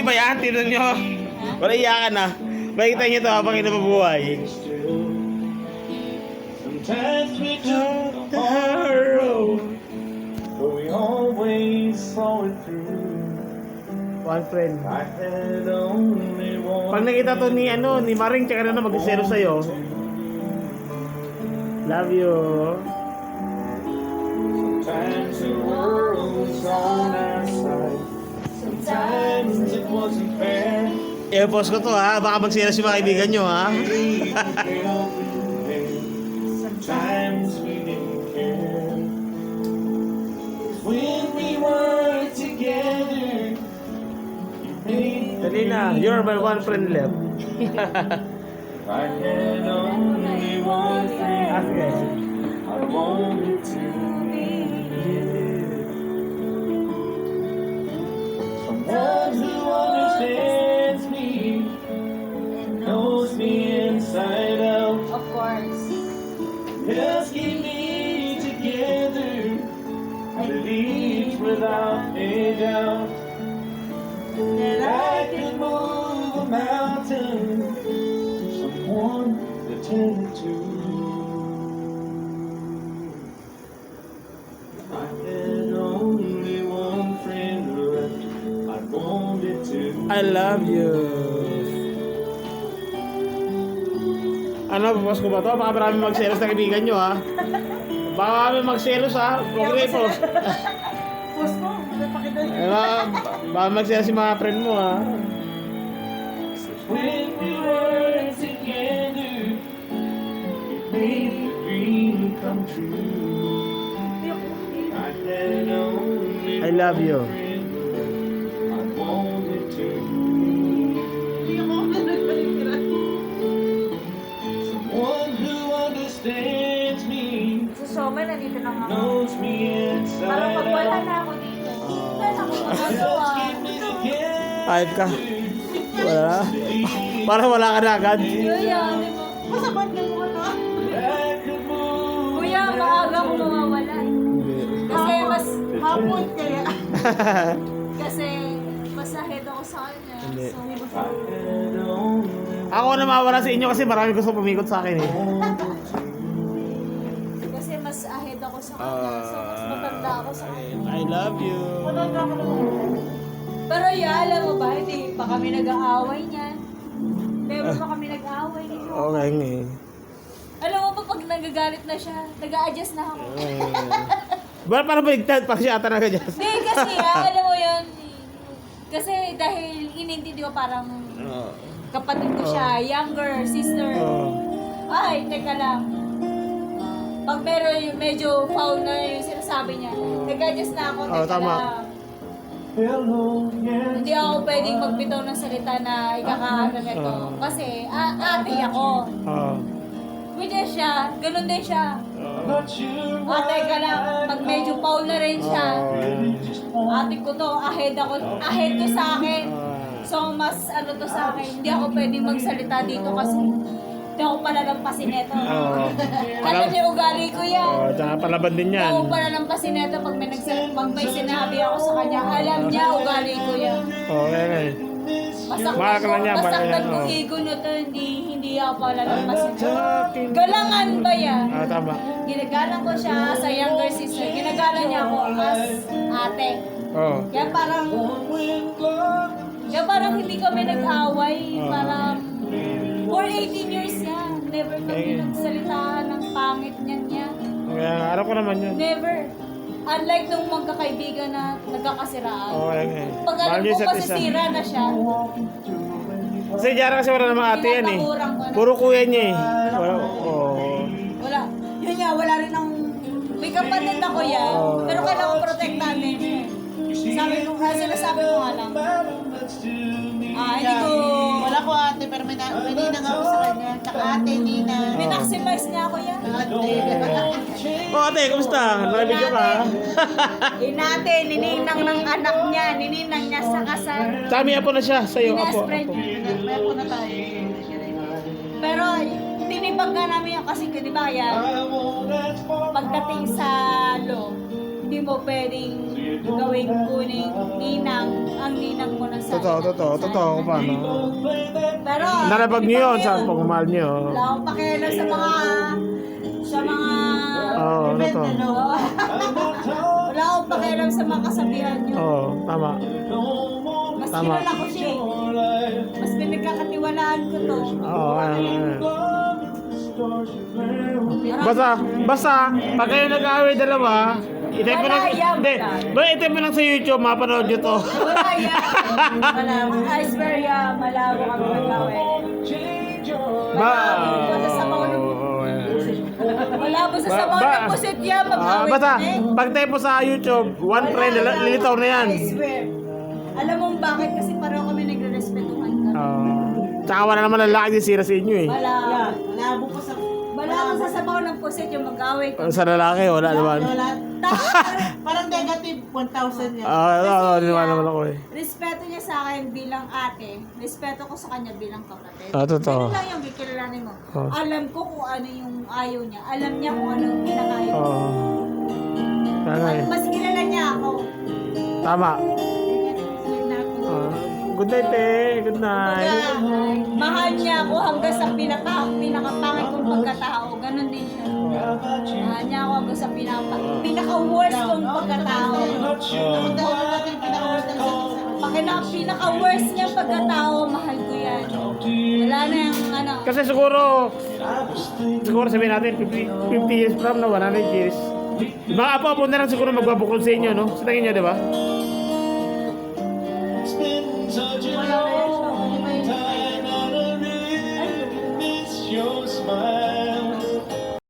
ba yan? Tinan nyo. Wala iyakan na. Makikita nyo ito habang inabubuhay. Sometimes we took the hard road, but we always saw it through. One friend. I had only one. Pag nakita to ni Maring, tsaka na mag-zero sa'yo. Love you. Sometimes the world was on our side. Sometimes it wasn't fair. I-post ko to ha. Baka mag-zero si mga kaibigan nyo ha. Sometimes we didn't care. When we were together, you made Dali na. You're my one friend left. I had only one thing Ah, sige. I wanted to be someone who understands me, knows me inside out, Of course. just keep me together, believes without a doubt that I can move a mountain, someone to tell it to. I had only one friend left, I wanted to. I love you. Ano, post ko ba to? Baka marami mag-selos na kaibigan nyo ha. Baka marami mag-selos ha. Huwag ko i-post. Post mo. Napakita Baka mag-selos si mga friend mo ha. When we were together, it made the dream come true. I had only I love you. one friend I wanted to. Someone who understands me, Si Shoma, nandito na nga. knows me Parang pag wala inside na out. ako dito, hindi ka na ako Just magagawa. keep me together. Ayop ka. Wala. Parang wala ka na agad. Kuya, di ba? Masabad na mo na. I could move Kuya, maaga ko mawawala. Kasi mas hapon kaya. Kasi mas ahead ako sa kanya. Hindi. So, I had only Ako na mawala sa inyo kasi marami gusto pumikot sa akin eh. kasi mas ahead ako sa kanya. So, mas matanda ako sa kanya. I love you. Matanda ako naman. Pero yeah, alam mo ba, hindi pa kami nag-aaway niyan. Never pa kami nag-aaway nito. Okay nga eh. Alam mo pa, pag nagagalit na siya, nag-a-adjust na ako. Parang baligtad pa siya ata nag-adjust. Hindi, kasi alam mo yun, kasi dahil inintindi ko parang kapatid ko siya, younger sister. Ay, teka lang. Pag meron yung medyo foul na yung sinasabi niya, nag-adjust na ako, teka tama. lang. hello, yes. Hindi ako pwedeng magbitaw ng salita na ikakaano nito. Kasi ate ako. Which is siya, ganun din siya. Not sure Ate ka lang, pag medyo foul na rin siya, ate ko to, ahead to sa akin. So mas ano to sa akin, hindi ako pwedeng magsalita dito kasi hindi ako palalampasin neto. Alam niyo ugali ko yan. Tsaka palaban din yan. Ako palalampasin neto pag may sinabi ako sa kanya, alam niya ugali ko yan. Okay nga eh. Masaktan ko ego na to, hindi ako palalampasin neto. Galangan ba yan? Tama. Ginagalang ko siya sa younger sister. Ginagalang niya ako as ate. Kaya parang hindi kami nag-away. Parang for 18 years yan. Never kami nagsalitaan ng pangit niya. Kaya araw ko naman yun. Never. Unlike nung magkakaibigan na nagkakasiraan. Okay nga eh. Pag alam ko masisira na siya, Kasi Jara kasi wala namang ate yan eh. pinapakurang ko na. Puro kuya niya eh. Wala. Yun nga, wala rin ang... May kapatid ako yan. Pero kailangan protektahan din siya. Sinasabi ko nga lang. Hindi ko... Wala ko ate, pero may ninang ako sa kanya. Tsaka ate, nina. Minaximize niya ako yan. Ate, kumusta? Nakabidyo ka? Inate, nininang ng anak niya. Nininang niya sa kasal. Sami apo na siya sa'yo. Best Apo. friend. May ako na tayo. Pero tinibag nga namin yan kasi di ba yan, pagdating sa hindi mo pwedeng gawing kuning ninang ang ninang mo na sa Totoo kung paano. Pero, Nalabag niyo yun sa pagmamahal niyo. wala akong pakialam sa mga, Oo, totoo. Oo. Wala akong pakialam sa mga kasabihan niyo. Oo, tama. Mas Tama. kilala ko siya eh. Mas pinagkakatiwalaan ko to. Oo, Basta, pag kayo nag-away dalawa, itype mo lang, Wala yan, hindi, wala. itype mo lang sa YouTube, mapanood nyo to. Wala yan. Malawak. I swear ya, malawak ang magawin. Malabo sa sabaw ng Malabo sa sabaw ng pusit ya, mag-away Basta, kami. pag type mo sa YouTube, one friend, lilitaw na yan. I swear. Alam mo bakit? Kasi pareho kami nagre-respetuhan ka. Tsaka wala naman lalaki din sira sa inyo eh. Wala. Malabo pa sa... Malabo sa sabaw ng pusit yung mag-away ka. Sa lalaki, wala naman. Wala. Parang negative 1,000 yan. Hindi naman ako eh. Respeto niya sa akin bilang ate. Respeto ko sa kanya bilang kapatid. Totoo. Ganun lang yung kilalanin mo. Oh. Alam ko kung ano yung ayaw niya. Alam niya kung ano yung pinakayaw. Oo. Tama eh. Mas kilala niya ako. Tama. Yun na ako. Good night eh. Good night. Kaya, mahal niya ako hanggang sa pinakapangit kong pagkatao. Ganon din siya. Mahal niya ako hanggang sa pinaka-worst kong pagkatao. Tawag natin pinaka-worst na Pinaka-worst niyang pagkatao, mahal ko yan. Wala na yung ano. Kasi siguro sabihin natin 50 years from now, 100 years. Mga apo-apo na lang siguro magbabukod sa inyo, no? Sa tingin nyo, di ba?